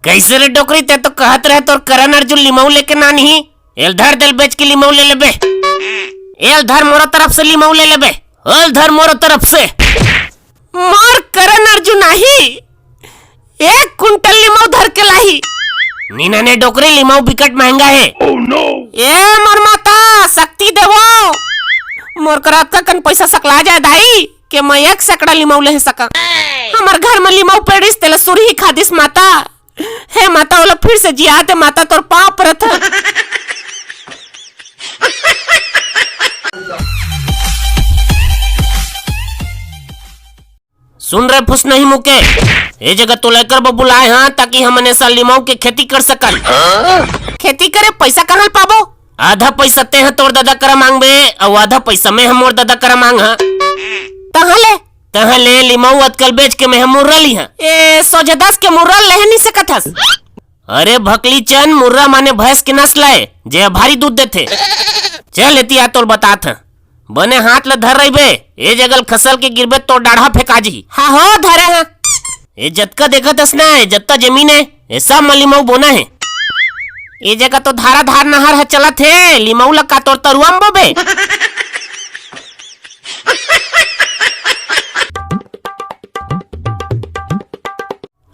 कैसे रे डोकरी ते तो कहत रहे तोर करण अर्जुन लिमाऊ लेके ना नहीं एल धर दिल बेच के लिमाऊ ले लेबे। एल धर मोरो तरफ से लिमाऊ ले लेबे। एल धर मोरो तरफ से मार करण अर्जुन आही 1 कुंटल लिमाऊ धर के लाही। नीना ने डोकरी लिमाऊ बिकट महंगा है। Oh no! ए मोर माता शक्ति देवो मोर करात का कन पैसा सकला जाए दाई के मैं 1 सैकड़ा लिमाऊ ले सका। हमार घर में लिमाऊ पेड़िस तेल सुरही खादिस माता। हे माता वाला फिर से जिया दे माता तोर पाँव परत है। सुन रहे फुस नहीं मुके ये जगह तो लेकर बबू लाए हाँ ताकि हम ऐसा लिमाऊ के खेती कर सकन। खेती करे पैसा कहाँ पाबो? आधा पैसा ते हैं तोर दादा कर मांग बे और आधा पैसा मैं हम और दादा कर मांग हाँ। तहाँ ले लिमाऊ अतकल बेच के मैं मुर्रा ली हाँ। ए सोचे 10 के मुर्रा ले नहीं सकत हस। अरे भकली चंद मुर्रा माने भैंस के नस्ल है जे भारी दूध देते। चल लेती आ तोर बतात हाँ। बने हाथ ल धर रही बे ए जगल खसल के गिरबे तो डाढ़ा फेंका जी। हाँ हो धरे हैं ये जतका देखा तस ना है जत्ता जमीन है ये सब में लिमाऊ बोना है। ये जगह तो धारा धार नहर है चलत है लिमाऊ लगा तोर तरुआम बे।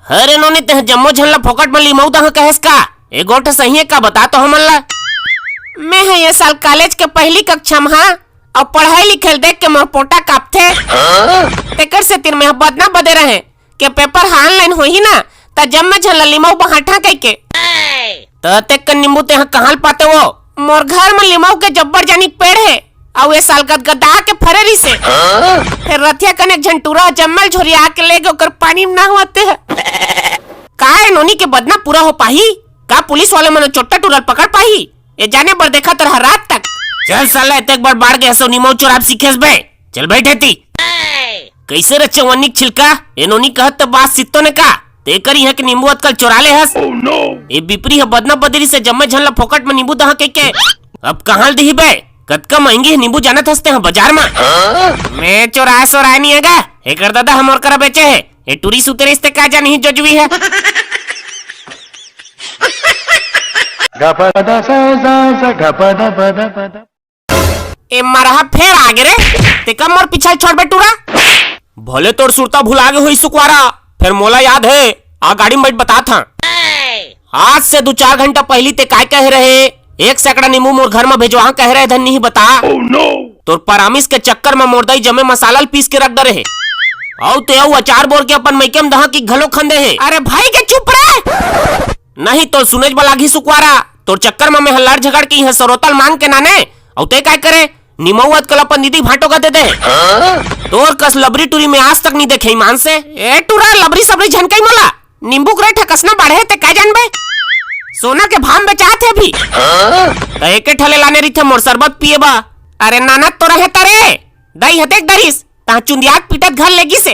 अरे नोनी ते जम्मो झल्ला फोकट में लिमाऊ दह कहेस का ए गोठ सही है का बता तो हमन ला। मैं है ये साल कॉलेज के पहली कक्षा में हाँ और पढ़ाई लिखल देख के मोर पोटा कापथे। तेकर से तीर में बदना बदे रहे के पेपर ऑनलाइन होही ना त जब मैं झल्ला लिमाऊ बहाठा कह के त तेक नींबू ते कहां पाते वो। मोर घर में लिमाऊ के जब्बर जानी पेड़ है और ये साल गदगदा के फरेरी से फिर रथिया कने झंटूरा जम्मल झोरिया के ले गए पानी ना होते है। काहे नोनी के बदना पूरा हो पाही का पुलिस वाले मनो चोट्टा टूरल पकड़ पाही ये जाने पर देखा तरह रात तक। चल साला एक बार बाढ़ गया सो निमो चोराब सीखेस बे। चल बैठे थी कैसे रचे वनिक छिलका ये नोनी कहत तो बात सित्तो ने का ते करी है कि नींबू अतकल चोरा ले हस। Oh no! ये बिपरी है बदना बदरी से जम्मे झल्ला फोकट में नींबू दहा के अब कहाँ दी बे कतका महंगी है नींबू जानत हंसते हैं बाजार में। मैं चोराए सोराय नहीं हैगा एक दादा हम और करा बेचे है ये टूरी सुतेरे इस्ते का जा नहीं जोजवी है। ए मरहा फेर आगे रे ते कम और पीछे छोड़ बे टूरा। भले तोर सुरता भुला गे हुई सुकवारा फिर मोला याद है आ गाड़ी में बैठ बता था। आज से 2-4 घंटा पहली ते काय कह रहे 1 सैकड़ा नींबू मोर घर में भेजवा कह रहे धन नहीं बता। Oh no! तोर परामिस के चक्कर में मोरदाई जमे मसाला पीस के रख दे रहे औ ते अचार बोर के अपन मैकेम दहा की घलो खंदे है। अरे भाई के चुप रहे नहीं तो सुनेज बलागी सुकवारा तोर चक्कर में मैं हल्लार झगड़ की है सरोतल मांग के नाने औ ते काय करे निमौत कल अपन दीदी भाटो का देते तोर कस लबरी टूरी में आज तक नहीं देखे ईमान से। ए टूरा लबरी सबरी झनकई मोला नींबू करे ठकसना बढ़े ते का जानबे सोना के भाम बेचात है अभी त एके ठले लाने रही थे मोर शरबत पिए बा। अरे नाना तो रहे तरे दई हतेक दरिस ता चुंदियात पीटत घर लेगी से।